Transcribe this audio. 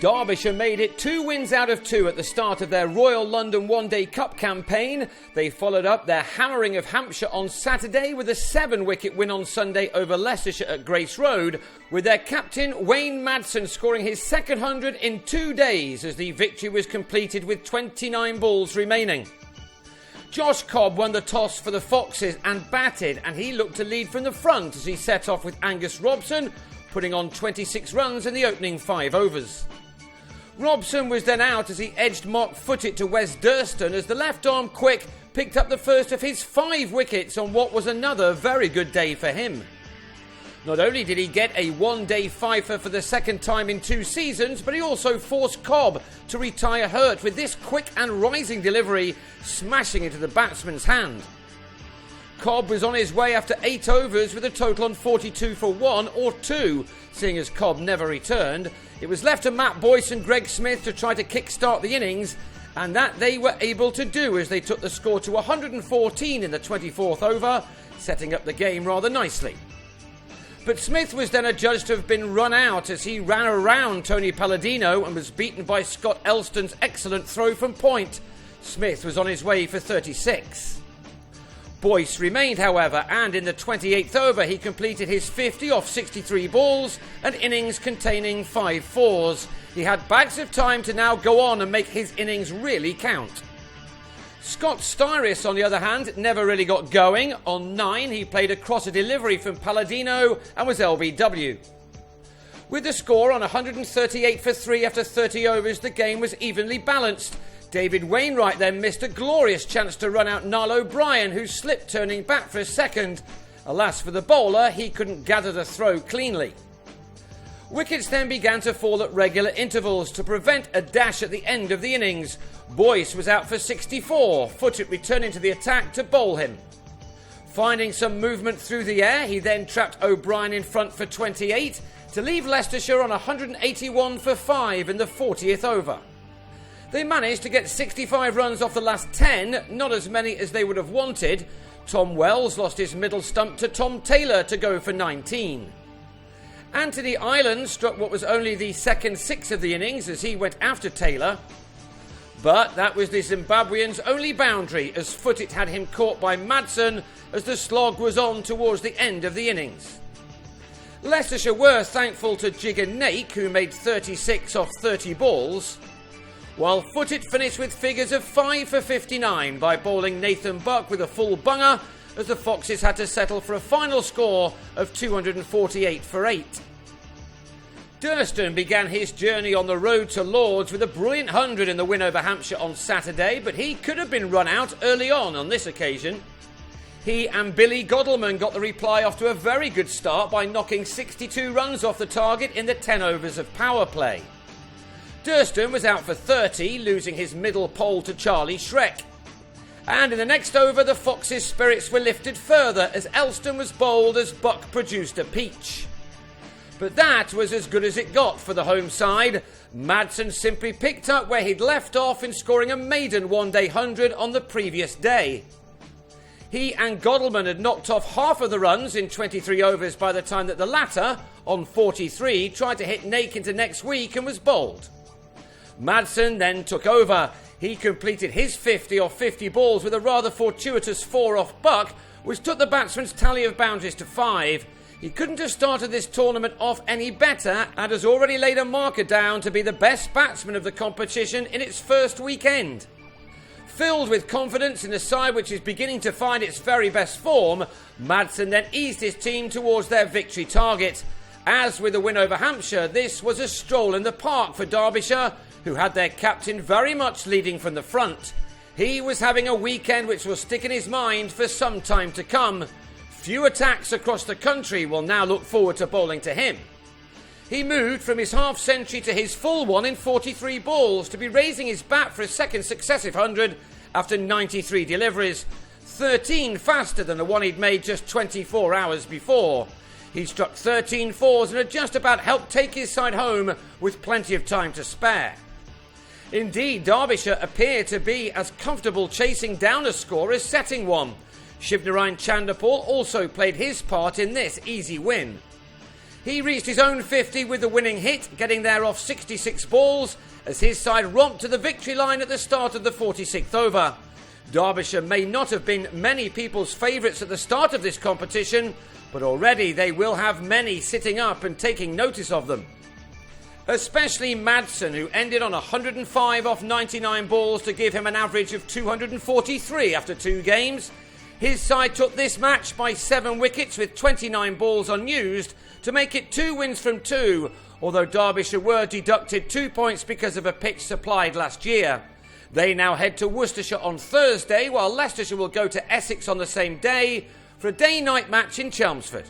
Derbyshire made it 2 wins out of 2 at the start of their Royal London One Day Cup campaign. They followed up their hammering of Hampshire on Saturday with a 7-wicket win on Sunday over Leicestershire at Grace Road, with their captain Wayne Madsen scoring his second 100 in 2 days as the victory was completed with 29 balls remaining. Josh Cobb won the toss for the Foxes and batted, and he looked to lead from the front as he set off with Angus Robson, putting on 26 runs in the opening 5 overs. Robson was then out as he edged Mark Footit to Wes Durston as the left-arm quick picked up the first of his 5 wickets on what was another very good day for him. Not only did he get a one-day fifer for the second time in 2 seasons, but he also forced Cobb to retire hurt with this quick and rising delivery smashing into the batsman's hand. Cobb was on his way after 8 overs with a total on 42 for 1 or 2, seeing as Cobb never returned. It was left to Matt Boyce and Greg Smith to try to kick-start the innings, and that they were able to do as they took the score to 114 in the 24th over, setting up the game rather nicely. But Smith was then adjudged to have been run out as he ran around Tony Palladino and was beaten by Scott Elston's excellent throw from point. Smith was on his way for 36. Boyce remained, however, and in the 28th over he completed his 50 off 63 balls, an innings containing 5 fours. He had bags of time to now go on and make his innings really count. Scott Styris, on the other hand, never really got going. On 9, he played across a delivery from Palladino and was LBW. With the score on 138 for 3 after 30 overs, the game was evenly balanced. David Wainwright then missed a glorious chance to run out Niall O'Brien, who slipped turning back for a second. Alas for the bowler, he couldn't gather the throw cleanly. Wickets then began to fall at regular intervals to prevent a dash at the end of the innings. Boyce was out for 64, Footit returning to the attack to bowl him. Finding some movement through the air, he then trapped O'Brien in front for 28 to leave Leicestershire on 181 for 5 in the 40th over. They managed to get 65 runs off the last 10, not as many as they would have wanted. Tom Wells lost his middle stump to Tom Taylor to go for 19. Anthony Ireland struck what was only the second 6 of the innings as he went after Taylor. But that was the Zimbabwean's only boundary as Footit had him caught by Madsen as the slog was on towards the end of the innings. Leicestershire were thankful to Jigger Nake, who made 36 off 30 balls, while Footit finished with figures of 5 for 59 by bowling Nathan Buck with a full bunger as the Foxes had to settle for a final score of 248 for 8. Durston began his journey on the road to Lords with a brilliant 100 in the win over Hampshire on Saturday, but he could have been run out early on this occasion. He and Billy Godalman got the reply off to a very good start by knocking 62 runs off the target in the 10 overs of power play. Durston was out for 30, losing his middle pole to Charlie Shrek. And in the next over, the Foxes' spirits were lifted further as Elston was bowled as Buck produced a peach. But that was as good as it got for the home side. Madsen simply picked up where he'd left off in scoring a maiden one-day 100 on the previous day. He and Godalman had knocked off half of the runs in 23 overs by the time that the latter, on 43, tried to hit Nake into next week and was bowled. Madsen then took over. He completed his 50 off 50 balls with a rather fortuitous 4 off Buck, which took the batsman's tally of boundaries to 5. He couldn't have started this tournament off any better and has already laid a marker down to be the best batsman of the competition in its first weekend. Filled with confidence in a side which is beginning to find its very best form, Madsen then eased his team towards their victory target. As with the win over Hampshire, this was a stroll in the park for Derbyshire, who had their captain very much leading from the front. He was having a weekend which will stick in his mind for some time to come. Few attacks across the country will now look forward to bowling to him. He moved from his half-century to his full one in 43 balls to be raising his bat for a second successive 100 after 93 deliveries, 13 faster than the one he'd made just 24 hours before. He struck 13 fours and had just about helped take his side home with plenty of time to spare. Indeed, Derbyshire appear to be as comfortable chasing down a score as setting one. Shivnarine Chanderpaul also played his part in this easy win. He reached his own 50 with the winning hit, getting there off 66 balls as his side romped to the victory line at the start of the 46th over. Derbyshire may not have been many people's favourites at the start of this competition, but already they will have many sitting up and taking notice of them. Especially Madsen, who ended on 105 off 99 balls to give him an average of 243 after 2 games. His side took this match by 7 wickets with 29 balls unused to make it 2 wins from 2, although Derbyshire were deducted 2 points because of a pitch supplied last year. They now head to Worcestershire on Thursday, while Leicestershire will go to Essex on the same day for a day-night match in Chelmsford.